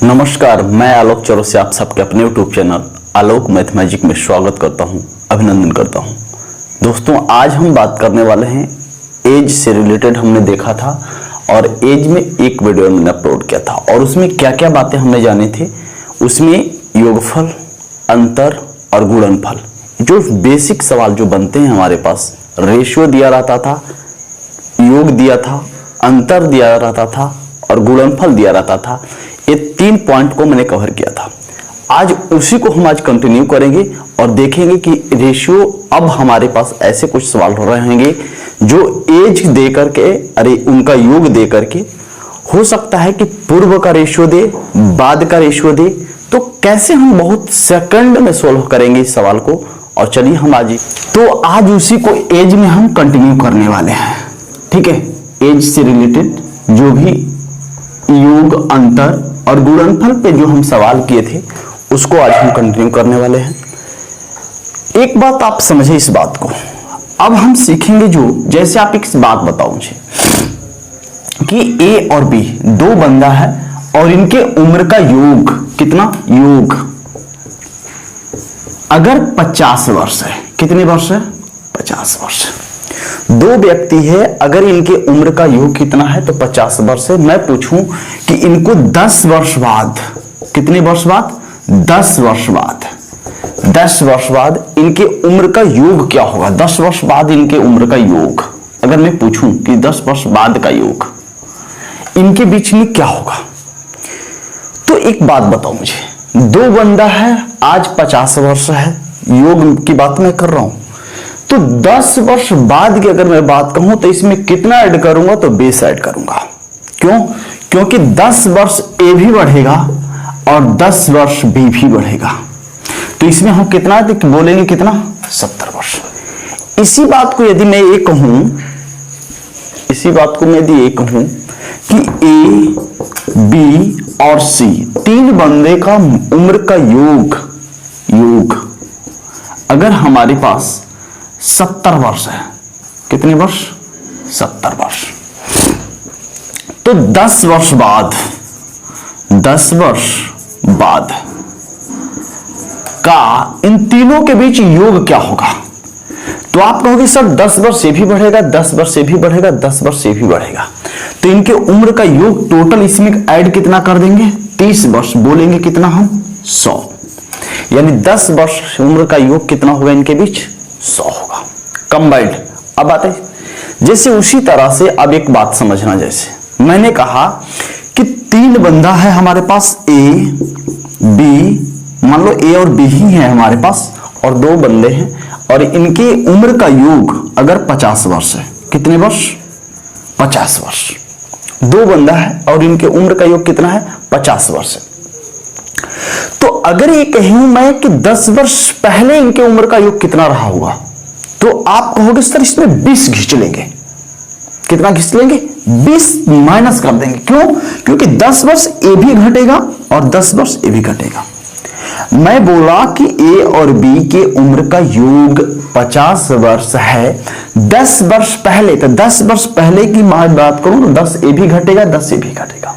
नमस्कार, मैं आलोक चौरसिया आप सबके अपने यूट्यूब चैनल आलोक मैथमेटिक में स्वागत करता हूं, अभिनंदन करता हूं। दोस्तों, आज हम बात करने वाले हैं एज से रिलेटेड। हमने देखा था और एज में एक वीडियो मैंने अपलोड किया था और उसमें क्या क्या बातें हमने जानी थी। उसमें योगफल, अंतर और गुणनफल, जो बेसिक सवाल जो बनते हैं हमारे पास, रेशियो दिया रहता था, योग दिया था, अंतर दिया रहता था और गुणनफल दिया रहता था। ये 3 पॉइंट को मैंने कवर किया था। आज उसी को हम आज कंटिन्यू करेंगे और देखेंगे कि रेशियो, अब हमारे पास ऐसे कुछ सवाल हो रहेंगे जो एज दे करके, उनका योग दे करके, हो सकता है कि पूर्व का रेशियो दे, बाद का रेशियो दे। तो कैसे हम बहुत सेकंड में सोल्व करेंगे इस सवाल को। और चलिए हम आज उसी को एज में हम कंटिन्यू करने वाले हैं। ठीक है, एज से रिलेटेड जो भी योग, अंतर और गुणनफल पे जो हम सवाल किए थे उसको आज हम कंटिन्यू करने वाले हैं। एक बात आप समझे इस बात को, अब हम सीखेंगे जो, जैसे आप एक बात बताओ मुझे कि ए और बी दो बंदा है और इनके उम्र का योग कितना, योग अगर 50 वर्ष है, कितने वर्ष है, 50 वर्ष। दो व्यक्ति है, अगर इनके उम्र का योग कितना है तो 50 वर्ष है। मैं पूछूं कि इनको 10 वर्ष बाद, कितने वर्ष बाद, 10 वर्ष बाद, 10 वर्ष बाद इनके उम्र का योग क्या होगा। 10 वर्ष बाद इनके उम्र का योग, अगर मैं पूछूं कि 10 वर्ष बाद का योग इनके बीच में क्या होगा, तो एक बात बताओ मुझे। दो बंदा है, आज 50 वर्ष है, योग की बात मैं कर रहा हूं, तो 10 वर्ष बाद की अगर मैं बात कहूं तो इसमें कितना ऐड करूंगा, तो 20 ऐड करूंगा। क्यों? क्योंकि 10 वर्ष ए भी बढ़ेगा और 10 वर्ष बी भी बढ़ेगा, तो इसमें हम कितना बोलेंगे, कितना, 70 वर्ष। इसी बात को यदि मैं ये कहूं, इसी बात को मैं यदि ये कहूं कि ए, बी और सी तीन बंदे का उम्र का योग अगर हमारे पास 70 वर्ष है, कितने वर्ष, 70 वर्ष, तो 10 वर्ष बाद, 10 वर्ष बाद का इन तीनों के बीच योग क्या होगा। तो आप कहोगे सर 10 वर्ष से भी बढ़ेगा, 10 वर्ष से भी बढ़ेगा, 10 वर्ष से भी बढ़ेगा, तो इनके उम्र का योग टोटल इसमें ऐड कितना कर देंगे, 30 वर्ष, बोलेंगे कितना हम, 100। यानी 10 वर्ष उम्र का योग कितना होगा इनके बीच, 100 होगा कंबाइंड। अब आते जैसे उसी तरह से अब एक बात समझना, जैसे मैंने कहा कि 3 बंदा है हमारे पास, ए, बी, मान लो ए और बी ही है हमारे पास, और 2 बंदे हैं और इनके उम्र का योग अगर 50 वर्ष है, कितने वर्ष, 50 वर्ष। 2 बंदा है और इनके उम्र का योग कितना है, 50 वर्ष है। तो अगर ये कहूं मैं कि 10 वर्ष पहले इनके उम्र का योग कितना रहा होगा, तो आप कहोगे सर इसमें 20 खींच लेंगे, कितना खींच लेंगे, 20 माइनस कर देंगे। क्यों? क्योंकि 10 वर्ष ए भी घटेगा और 10 वर्ष ए भी घटेगा। मैं बोला कि ए और बी के उम्र का योग 50 वर्ष है, 10 वर्ष पहले, तो 10 वर्ष पहले की मैं बात करूं तो 10 ए भी घटेगा, 10 ए भी घटेगा,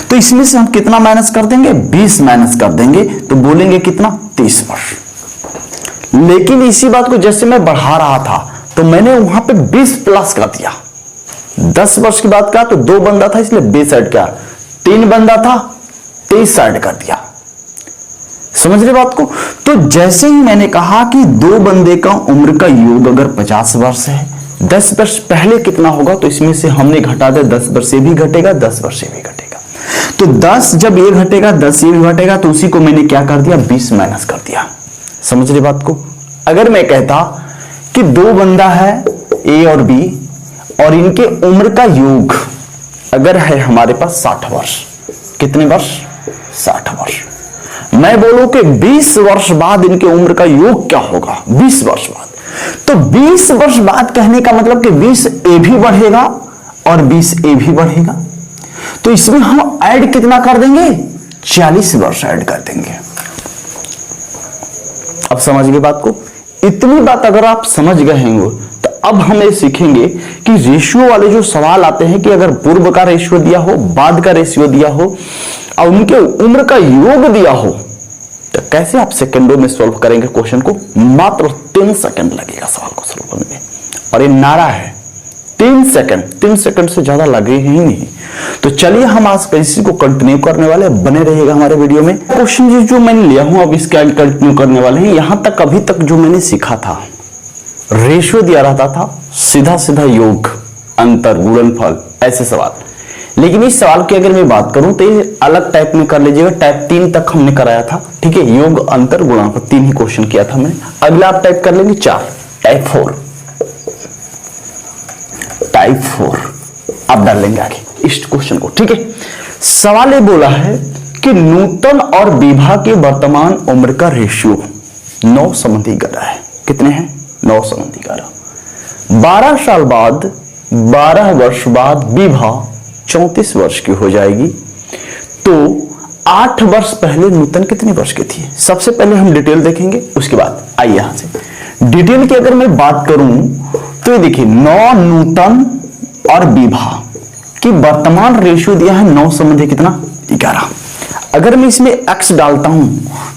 तो इसमें से हम कितना माइनस कर देंगे, 20 माइनस कर देंगे, तो बोलेंगे कितना, 30 वर्ष। लेकिन इसी बात को जैसे मैं बढ़ा रहा था तो मैंने वहां पे 20 प्लस कर दिया। 10 वर्ष की बात कहा तो 2 बंदा था इसलिए 20 ऐड किया, 3 बंदा था 23 ऐड कर दिया। समझ रहे बात को? तो जैसे ही मैंने कहा कि 2 बंदे का उम्र का योग अगर 50 वर्ष है, 10 वर्ष पहले कितना होगा, तो इसमें से हमने घटा दिया, 10 वर्ष से भी घटेगा, 10 वर्ष से भी घटेगा, तो 10 जब ये घटेगा 10 ये भी घटेगा, तो उसी को मैंने क्या कर दिया, 20 माइनस कर दिया। समझ रहे बात को? अगर मैं कहता कि 2 बंदा है ए और बी और इनके उम्र का योग अगर है हमारे पास 60 वर्ष, कितने वर्ष, 60 वर्ष, मैं बोलूं कि 20 वर्ष बाद इनके उम्र का योग क्या होगा, 20 वर्ष बाद, तो 20 वर्ष बाद कहने का मतलब कि 20 ए भी बढ़ेगा और 20 ए भी बढ़ेगा, तो इसमें हम ऐड कितना कर देंगे, 40 वर्ष ऐड कर देंगे। अब समझ गए बात को? इतनी बात अगर आप समझ गए होंगे तो अब हम ये सीखेंगे कि रेशियो वाले जो सवाल आते हैं कि अगर पूर्व का रेशियो दिया हो, बाद का रेशियो दिया हो, और उनके उम्र का योग दिया हो, तो कैसे आप सेकंडों में सॉल्व करेंगे क्वेश्चन को? मात्र 3 सेकंड लगेगा सवाल को सॉल्व करने में। और ये नारा है 3 सेकंड, 3 सेकंड से ज्यादा लगे ही नहीं। तो चलिए हम आज इसी को कंटिन्यू करने वाले, बने रहिएगा हमारे वीडियो में। क्वेश्चन जो मैंने लिया हूं अब इसके आगे कंटिन्यू करने वाले हैं। यहां तक अभी तक जो मैंने सीखा था, रेशियो दिया रहता था, सीधा सीधा योग, अंतर, गुणनफल, ऐसे सवाल। लेकिन इस सवाल की अगर मैं बात करूं तो ये अलग टाइप में कर लीजिएगा। टाइप 3 तक हमने कराया था, ठीक है, योग, अंतर, गुणनफल, 3 ही क्वेश्चन किया था मैंने। अगला आप टाइप कर लेंगे 4, टाइप 4, टाइप 4 आप डाल लेंगे आगे इस क्वेश्चन को, ठीक है। सवाल ये बोला है कि न्यूटन और विभा की वर्तमान उम्र का रेशियो 9:11 है। कितने हैं? 9:11। 12 साल बाद, 12 वर्ष बाद विभा 34 वर्ष की हो जाएगी। तो 8 वर्ष पहले नूतन कितने वर्ष की थी? सबसे पहले हम डिटेल देखेंगे, उसके बाद आइए यहां से डिटेल की अगर मैं बात करूं तो ये देखिए, 9 नूतन और विभा की वर्तमान रेशियो दिया है 9 कितना? 11। अगर मैं इसमें x डालता हूं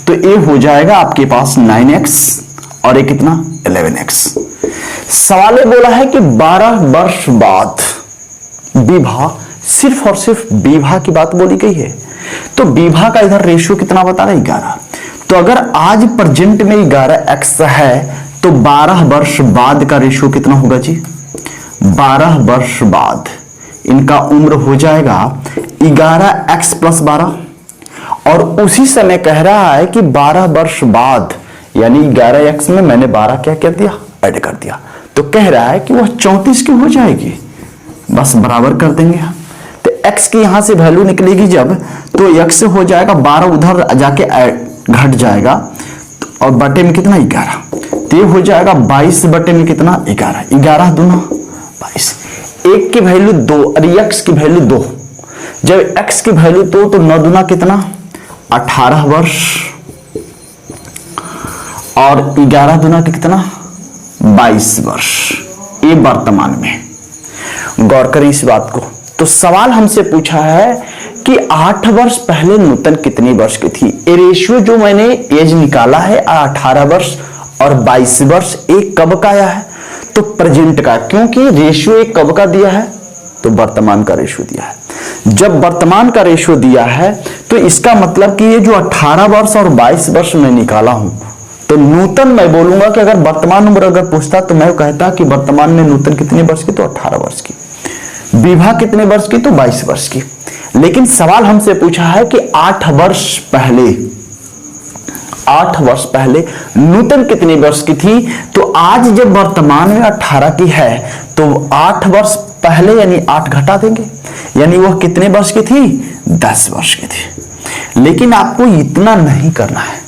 तो ये हो जाएगा आपके पास 9x और ये कितना? 11x। सवाल ये बोला है कि 12 वर्ष बाद विभा, सिर्फ और सिर्फ विभा की बात बोली गई है। तो विभा का इधर रेशियो कितना बता रहा है? 11। तो अगर आज प्रेजेंट में 11x है तो 12 वर्ष बाद का रेशियो कितना होगा जी? 12 वर्ष बाद इनका उम्र हो जाएगा 11x + 12। और उसी समय कह रहा है कि 12 वर्ष बाद, यानी 11x में मैंने 12 क्या कर दिया? ऐड कर दिया। तो कह रहा है कि वह 34 की हो जाएगी। बस बराबर कर देंगे हम। तो x की यहां से वैल्यू निकलेगी जब, तो x से हो जाएगा 12, उधर जाके घट जाएगा और बटे में कितना? 11। तो ये हो जाएगा 22 बटे में कितना? 11। 11 दूना 22। एक की वैल्यू 2 और x की वैल्यू 2। जब x की वैल्यू 2 तो 9 दूना कितना? 18 वर्ष और 11 दूना कितना? 22 वर्ष। ये वर्तमान में, गौर करें इस बात को। तो सवाल हमसे पूछा है कि 8 वर्ष पहले नूतन कितनी वर्ष की थी? ये रेशियो जो मैंने एज निकाला है 18 वर्ष और 22 वर्ष, एक कब का आया है? तो प्रेजेंट का, क्योंकि रेशियो एक कब का दिया है? तो वर्तमान का रेशियो दिया है। जब वर्तमान का रेशियो दिया है तो इसका मतलब कि ये जो 18 वर्ष और 22 वर्ष में निकाला हूं, तो नूतन मैं बोलूंगा कि अगर वर्तमान उम्र अगर पूछता तो मैं कहता कि वर्तमान में नूतन कितने वर्ष की? तो 18 वर्ष की। विभा कितने वर्ष की? तो 22 वर्ष की। लेकिन सवाल हमसे पूछा है कि 8 वर्ष पहले, 8 वर्ष पहले नूतन कितने वर्ष की थी? तो आज जब वर्तमान में 18 की है तो 8 वर्ष पहले यानी 8 घटा देंगे, यानी वह कितने वर्ष की थी? 10 वर्ष की थी। लेकिन आपको इतना नहीं करना है।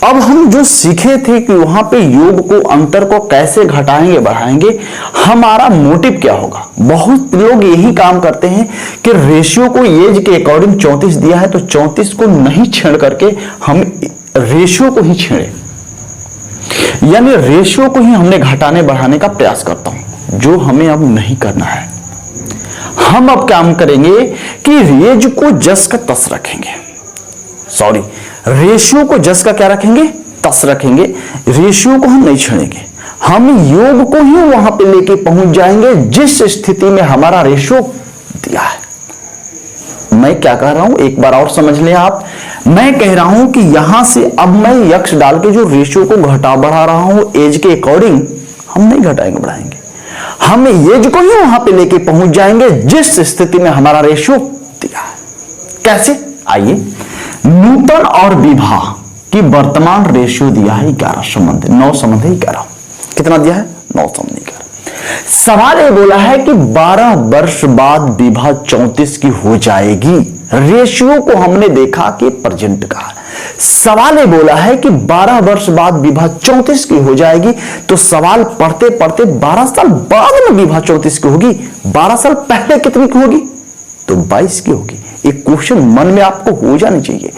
अब हम जो सीखे थे कि वहां पे योग को, अंतर को कैसे घटाएंगे बढ़ाएंगे, हमारा मोटिव क्या होगा। बहुत लोग यही काम करते हैं कि रेशियो को एज के अकॉर्डिंग 34 दिया है तो 34 को नहीं छेड़ करके हम रेशियो को ही छेड़े, यानी रेशियो को ही हमने घटाने बढ़ाने का प्रयास करता हूं, जो हमें अब नहीं करना है। हम अब काम करेंगे कि एज को जस का तस रखेंगे, सॉरी, रेशियो को जस का क्या रखेंगे? तस रखेंगे। रेशियो को हम नहीं छेड़ेंगे, हम योग को ही वहां पे लेके पहुंच जाएंगे जिस स्थिति में हमारा रेशियो दिया है। मैं क्या कह रहा हूं एक बार और समझ लें आप। मैं कह रहा हूं कि यहां से अब मैं यक्ष डाल के जो रेशियो को घटा बढ़ा रहा हूं एज के अकॉर्डिंग, हम नहीं घटाएंगे बढ़ाएंगे, हम एज को ही वहां पे लेके पहुंच जाएंगे जिस स्थिति में हमारा रेशियो दिया है। कैसे? आइए, न्यूटन और विभा की वर्तमान रेशियो दिया है 11:9 11। कितना दिया है? 9:11। सवाल ये बोला है कि 12 वर्ष बाद विभा 34 की हो जाएगी। रेशियो को हमने देखा कि प्रेजेंट का। सवाल ये बोला है कि 12 वर्ष बाद विभा 34 की हो जाएगी। तो सवाल पढ़ते पढ़ते 12 साल बाद में विभा 34 की होगी, 12 साल पहले कितनी की होगी? तो 22 की होगी। एक क्वेश्चन मन में आपको हो जानी चाहिए,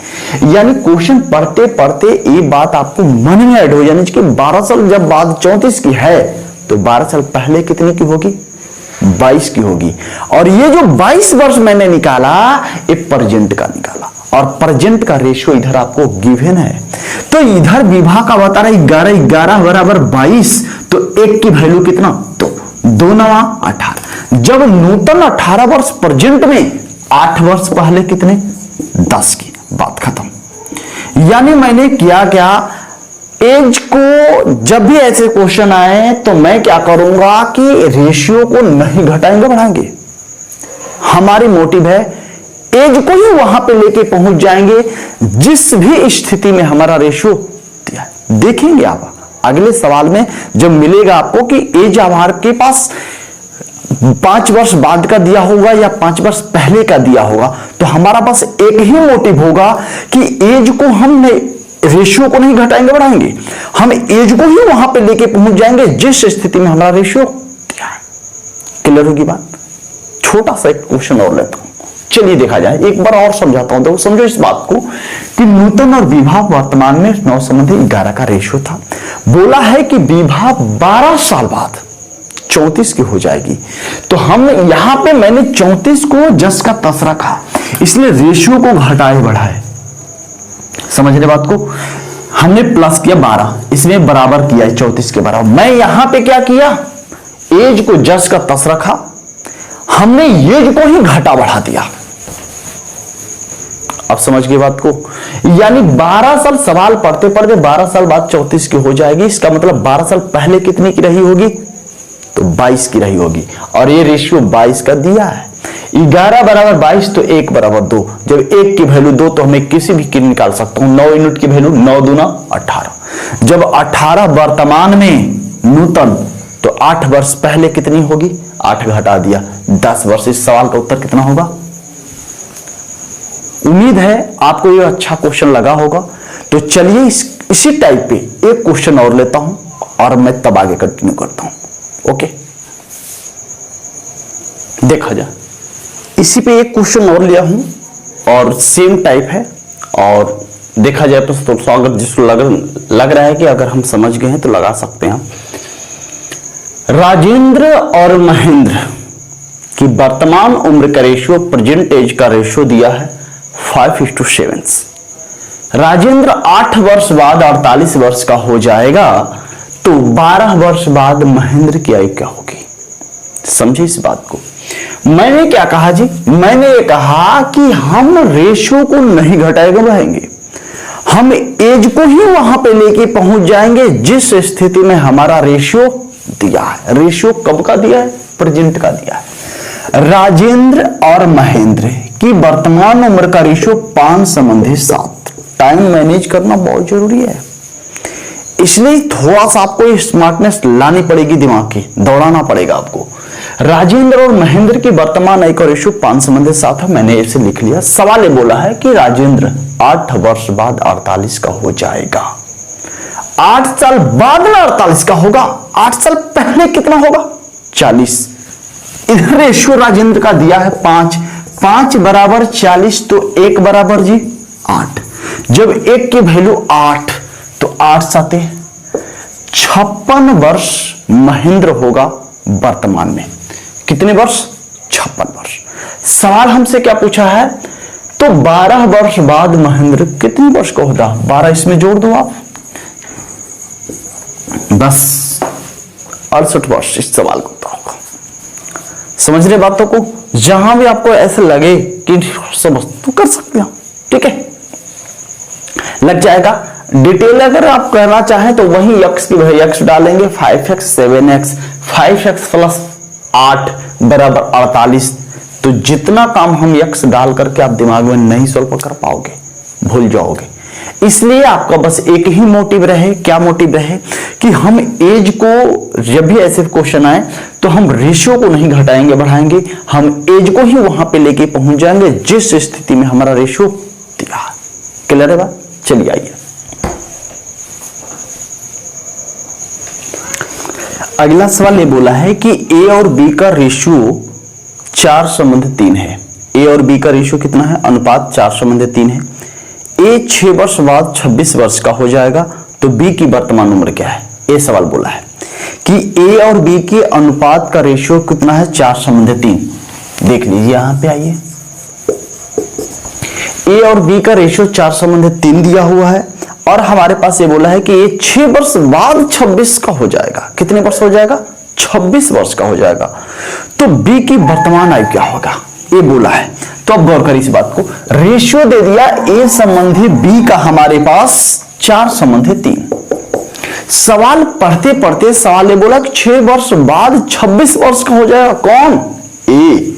यानी क्वेश्चन पढ़ते पढ़ते ये बात आपको मन में ऐड हो जानी चाहिए कि 12 साल जब बाद 34 की है तो 12 साल पहले कितने की होगी? 22 की होगी। और ये जो 22 वर्ष मैंने निकाला ये प्रेजेंट का निकाला, और प्रेजेंट का रेशियो इधर आपको गिवन है। तो इधर विभा का बता रहा है 11 11 बराबर 22, तो 1 की वैल्यू कितना 2 9 18। जब नूतन 18 वर्ष प्रेजेंट में, 8 वर्ष पहले कितने 10 की, बात खत्म। यानी मैंने किया क्या, एज को जब भी ऐसे क्वेश्चन आए तो मैं क्या करूंगा कि रेशियो को नहीं घटाएंगे बढ़ाएंगे। हमारी मोटिव है एज को ही वहां पे लेके पहुंच जाएंगे जिस भी स्थिति में हमारा रेशियो दिया है। देखेंगे आप अगले सवाल में जब मिलेगा आपको कि एज आपके पास 5 वर्ष बाद का दिया होगा या 5 वर्ष पहले का दिया होगा, तो हमारा पास एक ही मोटिव होगा कि एज को हम रेशियो को नहीं घटाएंगे बढ़ाएंगे, हम एज को ही वहां पे लेके पहुंच जाएंगे जिस स्थिति में हमारा रेशियो दिया है। क्लियर होगी बात। छोटा सा एक क्वेश्चन और लेता हूं, चलिए देखा जाए, एक बार और समझाता हूं। तो समझो इस बात को कि नूतन और विभा वर्तमान में 9:11 का रेशियो था। बोला है कि विभा 12 साल बाद 34 की हो जाएगी। तो हम यहां पे मैंने 34 को जस का तस रखा, इसलिए रेशियो को घटाए बढ़ाए। समझ रहे बात को, हमने प्लस किया 12, इसमें बराबर किया 34 के बराबर। मैं यहां पे क्या किया, एज को जस का तस रखा, हमने एज को ही घटा बढ़ा दिया। अब समझ गए बात को। यानी 12 साल सवाल पढ़ते पढ़ते 12 साल बाद 34 की हो जाएगी। इसका मतलब 12 साल पहले कितने की रही होगी, तो 22 की रही होगी। और ये रेशियो 22 का दिया है। 11 बराबर 22 तो 1 बराबर 2। जब 1 की वैल्यू 2 तो हमें किसी भी की निकाल सकता हूं। 9 यूनिट की वैल्यू 9 दूना 18। जब 18 वर्तमान में नूतन, तो 8 वर्ष पहले कितनी होगी, 8 घटा दिया 10 वर्ष। इस सवाल का उत्तर कितना होगा। उम्मीद है आपको ये अच्छा क्वेश्चन लगा होगा। तो चलिए इसी टाइप पे एक क्वेश्चन और लेता हूं और मैं तब आगे कंटिन्यू करता हूं। ओके, देखा जाए, इसी पे एक क्वेश्चन और लिया हूं और सेम टाइप है। और देखा जाए तो अगर जिसको लग रहा है कि अगर हम समझ गए हैं तो लगा सकते हैं। राजेंद्र और महेंद्र की वर्तमान उम्र का रेशियो प्रेजेंट एज का रेशियो दिया है 5:7। राजेंद्र 8 वर्ष बाद 48 वर्ष का हो जाएगा, तो 12 वर्ष बाद महेंद्र की आयु क्या होगी। समझे इस बात को। मैंने क्या कहा जी, मैंने ये कहा कि हम रेशियो को नहीं घटाएंगे बढ़ाएंगे, हम एज को ही वहां पे लेके पहुंच जाएंगे जिस स्थिति में हमारा रेशियो दिया है। रेशियो कब का दिया है, प्रेजेंट का दिया है। राजेंद्र और महेंद्र की वर्तमान उम्र का रेशियो 5:7। टाइम मैनेज करना बहुत जरूरी है, इसलिए थोड़ा सा आपको स्मार्टनेस लानी पड़ेगी, दिमाग की दौड़ाना पड़ेगा आपको। राजेंद्र और महेंद्र की वर्तमान आयु का रेशियो 5:7 है। मैंने इसे लिख लिया। सवाल ये बोला है कि राजेंद्र 8 वर्ष बाद 48 का हो जाएगा। 8 साल बाद में 48 का होगा, 8 साल पहले कितना होगा 40। इधर रेशियो राजेंद्र का दिया है 5 बराबर 40, तो 1 बराबर जी 8। जब 1 की वैल्यू 8, तो 8 साते 56 वर्ष महेंद्र होगा वर्तमान में। कितने वर्ष, 56 वर्ष। सवाल हमसे क्या पूछा है, तो 12 वर्ष बाद महेंद्र कितने वर्ष का होगा। 12 इसमें जोड़ दो आप, 10 68 वर्ष इस सवाल को होता होगा। समझ रहे बातों को। जहां भी आपको ऐसे लगे कि समझ तो कर सकते हो, ठीक है, लग जाएगा। डिटेल अगर आप करना चाहें तो वही x की वही x डालेंगे, 5x 7x 5x प्लस 8 बराबर 48। तो जितना काम हम x डाल करके आप दिमाग में नहीं सॉल्व कर पाओगे, भूल जाओगे। इसलिए आपका बस एक ही मोटिव रहे। क्या मोटिव रहे कि हम एज को, जब भी ऐसे क्वेश्चन आए तो हम रेशियो को नहीं घटाएंगे बढ़ाएंगे, हम एज को ही वहां पे लेके पहुंच जाएंगे जिस स्थिति में हमारा रेशियो दिया है। क्लियर है बात। चलिए आइए अगला सवाल ये बोला है कि ए और बी का रेशियो 4:3 है। ए और बी का रेशियो कितना है, अनुपात 4:3 है। ए 6 वर्ष बाद 26 वर्ष का हो जाएगा, तो बी की वर्तमान उम्र क्या है। ये सवाल बोला है कि ए और बी के अनुपात का रेशियो कितना है, 4:3। देख लीजिए यहां पे आइए, ए और बी का रेशियो 4:3 दिया हुआ है और हमारे पास ये बोला है कि ये 6 वर्ष बाद 26 का हो जाएगा। कितने वर्ष हो जाएगा, 26 वर्ष का हो जाएगा। तो बी की वर्तमान आयु क्या होगा, ये बोला है। तो अब गौर करिए इस बात को, रेशियो दे दिया ए संबंधी बी का हमारे पास 4:3। सवाल पढ़ते पढ़ते सवाल ये बोला कि 6 वर्ष बाद 26 वर्ष का हो जाएगा। कौन, ए।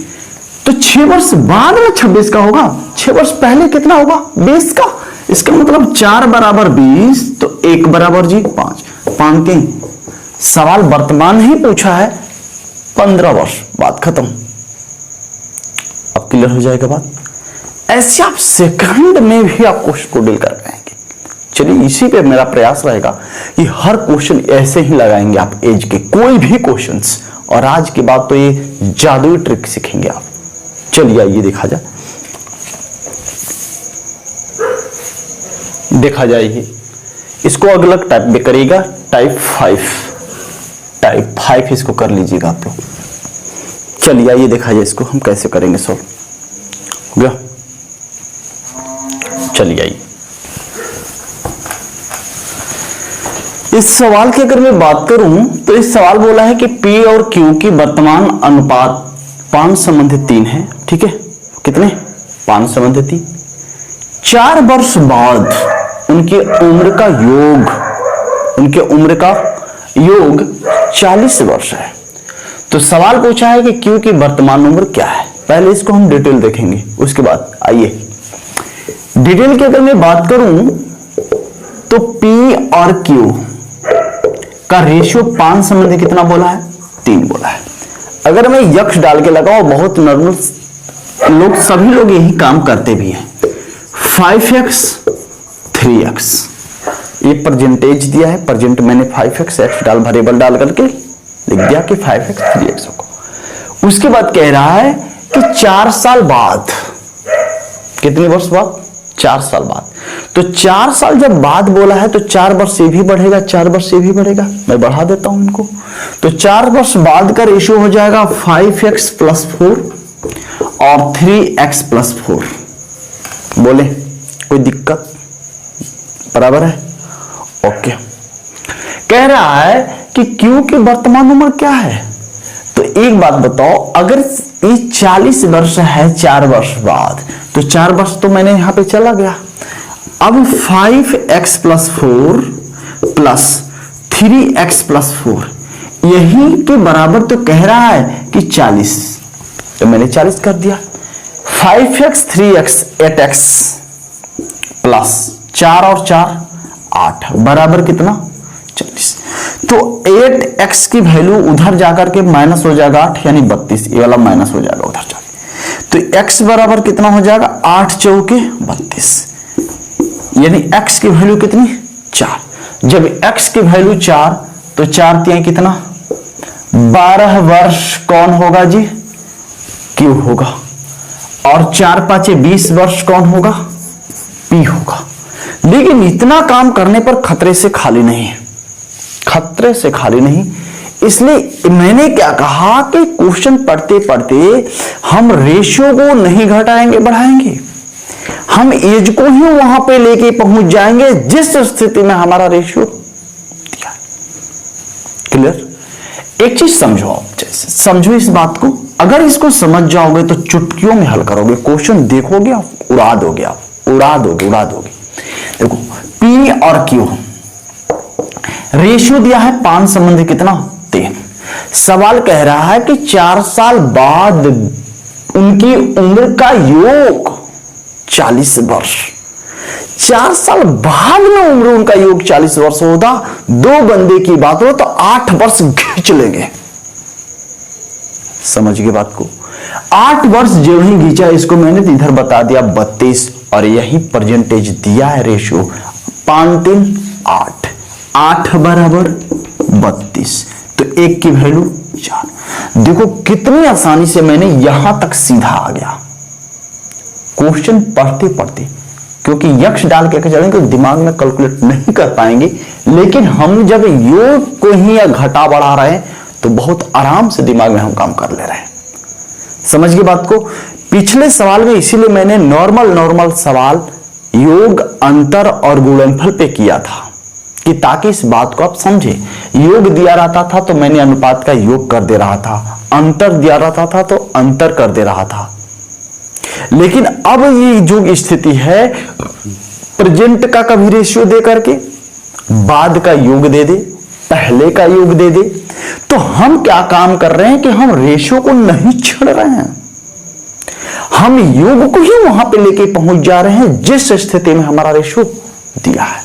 तो 6 वर्ष बाद में 26 का होगा, 6 वर्ष पहले कितना होगा, 20 का। इसका मतलब 4 बराबर 20, तो 1 बराबर जी 5। पांके सवाल वर्तमान ही पूछा है, 15 वर्ष बाद खत्म। अब क्लियर हो जाएगा बात। ऐसे आप सेकंड में भी आप क्वेश्चन को डील कर पाएंगे। चलिए इसी पे मेरा प्रयास रहेगा कि हर क्वेश्चन ऐसे ही लगाएंगे आप, एज के कोई भी क्वेश्चंस। और आज के बाद तो ये जादुई ट्रिक सीखेंगे आप। चलिए आइए देखा जाए, देखा जाए इसको अलग टाइप में करेगा, टाइप 5 इसको कर लीजिएगा आप लोग। चलिए आइए देखा जाए इसको हम कैसे करेंगे सॉल्व। हो गया, चलिए आइए इस सवाल की अगर मैं बात करूं तो इस सवाल बोला है कि P और Q की वर्तमान अनुपात 5:3 है। ठीक है, कितने, 5:3। 4 वर्ष बाद उनकी उम्र का योग 40 वर्ष है। तो सवाल पूछा है कि Q की वर्तमान उम्र क्या है। पहले इसको हम डिटेल देखेंगे, उसके बाद आइए डिटेल की अगर मैं बात करूं तो P और Q का रेशियो 5 कितना बोला है, 3 बोला है। अगर मैं यक्ष डाल के लगाऊं, बहुत नॉर्मल लोग, सभी लोग यही काम करते भी हैं। 5x 3x, ये परसेंटेज दिया है, परसेंट मैंने 5x x डाल वेरिएबल डाल करके लिख दिया कि 5x 3x होगा। उसके बाद कह रहा है कि 4 साल बाद, कितने वर्ष बाद, 4 साल बाद। तो 4 साल जब बाद बोला है तो 4 वर्ष से भी बढ़ेगा, 4 वर्ष से भी बढ़ेगा। मैं बढ़ा देता हूं इनको। तो 4 वर्ष बाद का रेशियो हो जाएगा 5x + 4 और 3x + 4। बोले कोई दिक्कत, बराबर है, ओके। कह रहा है कि Q की वर्तमान उम्र क्या है। तो एक बात बताओ, अगर ये 40 वर्ष है 4 वर्ष बाद, तो 4 वर्ष तो मैंने यहां पे चला गया। अब 5x + 4 + 3x + 4 यही के बराबर तो कह रहा है कि 40, तो मैंने 40 कर दिया। 5x 3x 8x प्लस 4 और 4 8 बराबर कितना, 40। तो 8x की वैल्यू उधर जाकर के माइनस हो जाएगा 8, यानी 32, ये वाला माइनस हो जाएगा उधर जाके। तो x बराबर कितना हो जाएगा, 8 चौके 32, यानी x की वैल्यू कितनी, 4। जब x की वैल्यू 4, तो 4 तिहाई कितना, 12 वर्ष कौन होगा जी, Q होगा। और 4 5 20 वर्ष कौन होगा, P होगा। लेकिन इतना काम करने पर खतरे से खाली नहीं है, खतरे से खाली नहीं। इसलिए मैंने क्या कहा कि क्वेश्चन पढ़ते पढ़ते हम रेशियो को नहीं घटाएंगे बढ़ाएंगे, हम एज को ही वहां पे लेके पहुंच जाएंगे जिस स्थिति में हमारा रेशियो दिया। क्लियर। एक चीज समझो आप, जैसे समझो इस बात को, अगर इसको समझ जाओगे तो चुटकियों में हल करोगे, क्वेश्चन देखोगे आप उड़ा दोगे, आप उड़ा दोगे। देखो P और Q रेशियो दिया है 5 कितना, 3। सवाल कह रहा है कि 4 साल बाद उनकी उम्र का योग 40 वर्ष। 4 साल बाद में उम्र उनका योग 40 वर्ष होता, 2 बंदे की बात हो तो 8 वर्ष खींच लेंगे। समझ गए बात को। 8 वर्ष जो ही खींचा, इसको मैंने इधर बता दिया 32, और यही परसेंटेज दिया है रेशियो 5 3 8, 8 बराबर 32। तो 1 की वैल्यू 4। देखो कितनी आसानी से मैंने यहां तक सीधा आ गया क्वेश्चन पढ़ते पढ़ते। क्योंकि यक्ष डाल के चलेंगे तो दिमाग में कैलकुलेट नहीं कर पाएंगे। लेकिन हम जब योग को ही या घटा बढ़ा रहे हैं तो बहुत आराम से दिमाग में हम काम कर ले रहे हैं। समझ गए बात को। पिछले सवाल में इसीलिए मैंने नॉर्मल सवाल योग, अंतर और गुणनफल पे किया था कि ताकि इस बात को आप समझे। योग दिया रहता था तो मैंने अनुपात का योग कर दे रहा था, अंतर दिया रहता था तो अंतर कर दे रहा था। लेकिन अब ये जो स्थिति है, प्रेजेंट का कभी रेशियो दे करके बाद का योग दे दे, पहले का योग दे दे, तो हम क्या काम कर रहे हैं कि हम रेशियो को नहीं छेड़ रहे हैं, हम योग को ही वहां पे लेके पहुंच जा रहे हैं जिस स्थिति में हमारा रेशियो दिया है।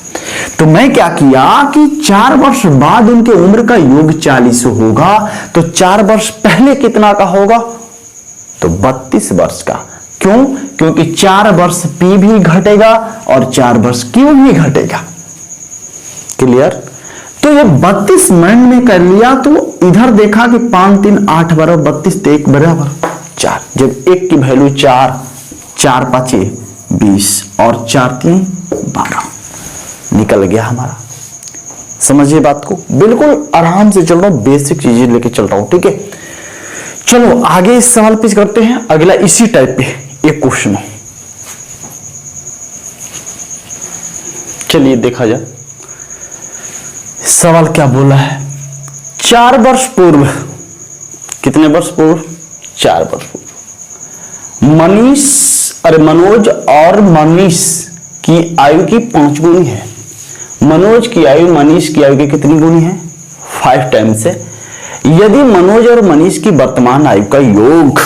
तो मैं क्या किया कि 4 वर्ष बाद उनके उम्र का योग 40 होगा, तो 4 वर्ष पहले कितना का होगा, तो 32 वर्ष का। क्यों? क्योंकि 4 वर्ष पी भी घटेगा और 4 वर्ष क्यू भी घटेगा। क्लियर? तो ये 32 माइंड में कर लिया, तो इधर देखा कि 5 3 8 बराबर 32, तो 1 बराबर 4। जब 1 की वैल्यू 4, 4 5 20 और 4 3 12 निकल गया हमारा। समझिए बात को, बिल्कुल आराम से चल रहा हूं, बेसिक चीजें लेके चल रहा हूं। ठीक है, चलो आगे इस सवाल पे करते हैं। अगला इसी टाइप पे एक क्वेश्चन है, चलिए देखा जाए सवाल क्या बोला है। 4 वर्ष पूर्व, कितने वर्ष पूर्व? 4 वर्ष पूर्व मनोज और मनीष की आयु की 5 गुनी है। मनोज की आयु मनीष की आयु की कितनी गुनी है? 5 टाइम्स है। यदि मनोज और मनीष की वर्तमान आयु का योग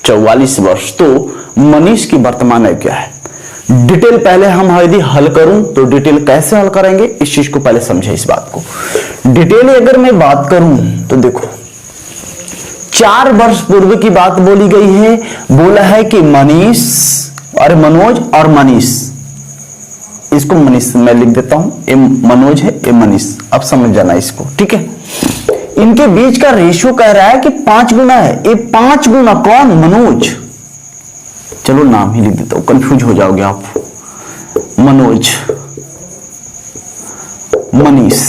44 वर्ष, तो मनीष की वर्तमान आयु क्या है? डिटेल पहले हम यदि हल करूं तो डिटेल कैसे हल करेंगे, इस चीज को पहले समझे। इस बात को डिटेल अगर मैं बात करूं तो देखो, 4 वर्ष पूर्व की बात बोली गई है। बोला है कि मनीष और मनोज और मनीष, इसको मनीष मैं लिख देता हूं, ये मनोज है, ये मनीष। अब समझ जाना इसको, ठीक है। इनके बीच का रेशियो कह रहा है कि 5 गुना है। ये 5 गुना कौन? मनोज। चलो नाम ही लिख देता हूं, कंफ्यूज हो जाओगे आप। मनोज, मनीष,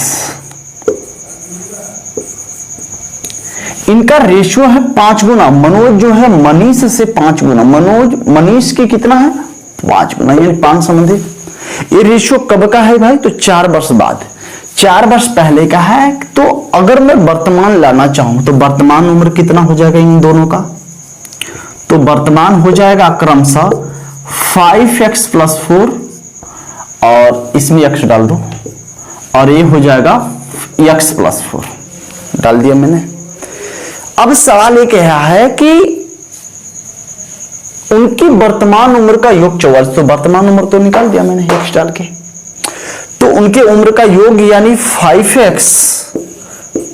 इनका रेशियो है 5 गुना। मनोज जो है मनीष से 5 गुना, मनोज मनीष की कितना है? 5 गुना, यानी 5 संबंधी। ये रेशियो कब का है भाई? तो 4 वर्ष बाद। 4 वर्ष पहले का है। तो अगर मैं वर्तमान लाना चाहूं तो वर्तमान उम्र कितना हो जाएगा इन दोनों का? तो वर्तमान हो जाएगा क्रमशः 5x + 4 और इसमें x डाल दो, और ये हो जाएगा x + 4 डाल दिया मैंने। अब सवाल ये कह रहा है कि उनकी वर्तमान उम्र का योग 44, तो वर्तमान उम्र तो निकाल दिया मैंने x डाल के। तो उनके उम्र का योग यानी 5x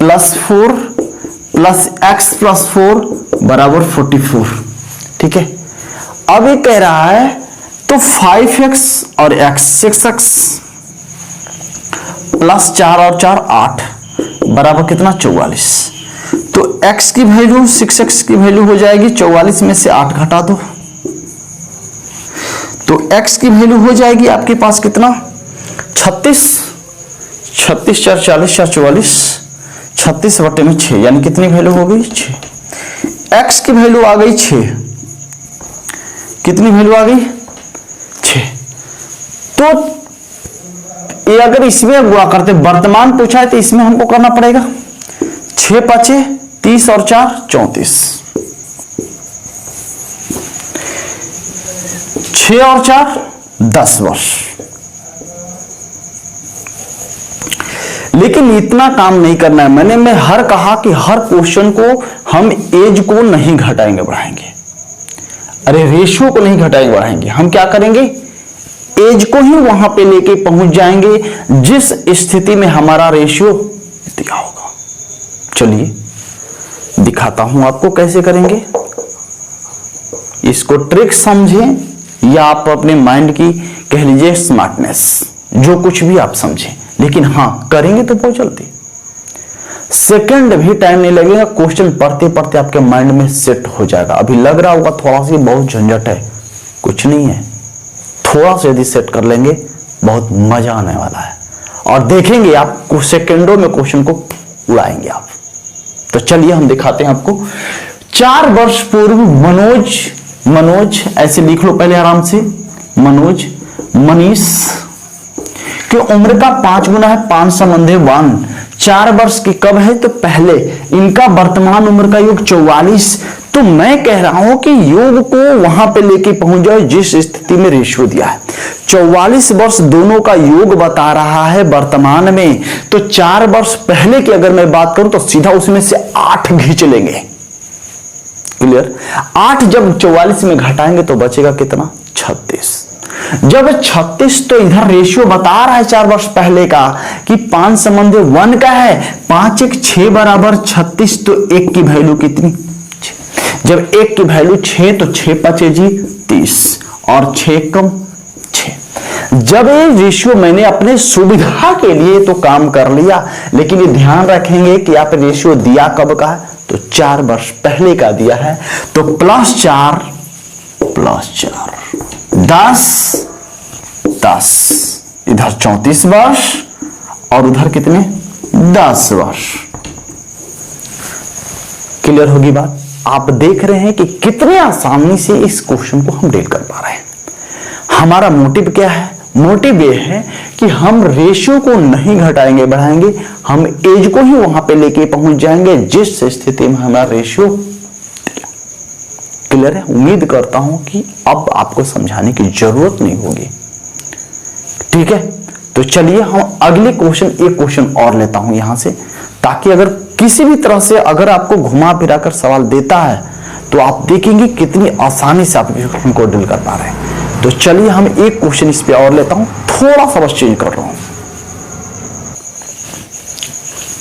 + 4 + x + 4 बराबर 44। ठीक है, अब ये कह रहा है तो 5x और x 6x + 4 और 4 8 बराबर कितना? 44। तो x की वैल्यू 6x की वैल्यू हो जाएगी 44 में से 8 घटा दो, तो x की वैल्यू हो जाएगी आपके पास कितना? 36। 36 4 40 4 44, 36 बटे में 6, यानी कितनी वैल्यू हो गई? 6। x की वैल्यू आ गई 6। कितनी वैल्यू आ गई? 6। तो ये अगर इसमें हुआ करते, वर्तमान पूछा है तो इसमें हमको करना पड़ेगा 6 5 30 और 4 34, 6 और 4 10 वर्ष। लेकिन इतना काम नहीं करना है मैं हर कहा कि हर क्वेश्चन को हम एज को नहीं घटाएंगे बढ़ाएंगे, अरे रेशियो को नहीं घटाएंगे बढ़ाएंगे, हम क्या करेंगे? एज को ही वहां पे लेके पहुंच जाएंगे जिस स्थिति में हमारा रेशियो दिया होगा। चलिए दिखाता हूं आपको कैसे करेंगे। इसको ट्रिक समझें या आप अपने माइंड की कह लीजिए स्मार्टनेस, जो कुछ भी आप समझें, लेकिन हां करेंगे तो बहुत जल्दी, सेकंड भी टाइम नहीं लगेगा। क्वेश्चन पढ़ते पढ़ते आपके माइंड में सेट हो जाएगा। अभी लग रहा होगा थोड़ा सी बहुत झंझट है, कुछ नहीं है, थोड़ा सा यदि सेट कर लेंगे बहुत मजा आने वाला है और देखेंगे आप कुछ सेकेंडों में क्वेश्चन को उड़ाएंगे आप। तो चलिए हम दिखाते हैं आपको। 4 वर्ष पूर्व मनोज ऐसे लिख लो पहले आराम से, मनीष की उम्र का 5 गुना है 5 संबंधे 1। 4 वर्ष की कब है तो पहले, इनका वर्तमान उम्र का योग 44। तो मैं कह रहा हूं कि योग को वहां पे लेके पहुंच जाओ जिस स्थिति में रेशियो दिया है। 44 वर्ष दोनों का योग बता रहा है वर्तमान में, तो 4 वर्ष पहले की अगर मैं बात करूं तो सीधा उसमें से 8 खींच लेंगे। क्लियर? 8 जब 44 में घटाएंगे तो बचेगा कितना? 36। जब 36 तो इधर रेशियो बता रहा है 4 वर्ष पहले का कि 5 संबंधी 1 का है, 5 1 6 बराबर 36। तो 1 की वैल्यू कितनी? 6। जब 1 की वैल्यू 6 तो 6 5 जी 30 और 6 कम 6। जब ये रेशियो मैंने अपने सुविधा के लिए तो काम कर लिया, लेकिन ये ध्यान रखेंगे कि आप रेशियो दिया कब का है तो 4 वर्ष पहले का दिया है। तो +4 10 इधर 34 वर्ष और उधर कितने? 10 वर्ष। क्लियर होगी बात? आप देख रहे हैं कि कितने आसानी से इस क्वेश्चन को हम डील कर पा रहे हैं। हमारा मोटिव क्या है? मोटिव ये है कि हम रेशियो को नहीं घटाएंगे बढ़ाएंगे, हम एज को ही वहां पे लेके पहुंच जाएंगे जिस स्थिति में हमारा रेशियो। क्लियर है? उम्मीद करता हूं कि अब आपको समझाने की जरूरत नहीं होगी। ठीक है, तो चलिए हम अगले क्वेश्चन, एक क्वेश्चन और लेता हूं यहां से, ताकि अगर किसी भी तरह से अगर आपको घुमा फिरा कर सवाल देता है तो आप देखेंगे कितनी आसानी से आप क्वेश्चन को डील कर पा रहे हैं। तो चलिए हम एक क्वेश्चन इस पे और लेता हूं, थोड़ा सा बस चेंज कर रहा हूं।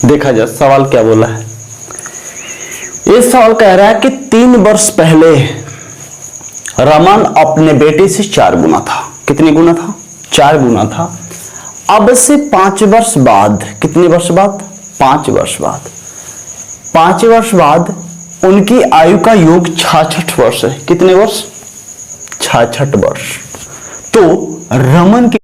देखा जाए सवाल क्या बोला है। ये सवाल कह रहा है कि 3 वर्ष पहले रमन अपने बेटे से 4 गुना था। कितने गुना था? 4 गुना था। अब से 5 वर्ष बाद, कितने वर्ष बाद? 5 वर्ष बाद। 5 वर्ष बाद उनकी आयु का योग 66 वर्ष है। कितने वर्ष? 66 वर्ष। तो रमन की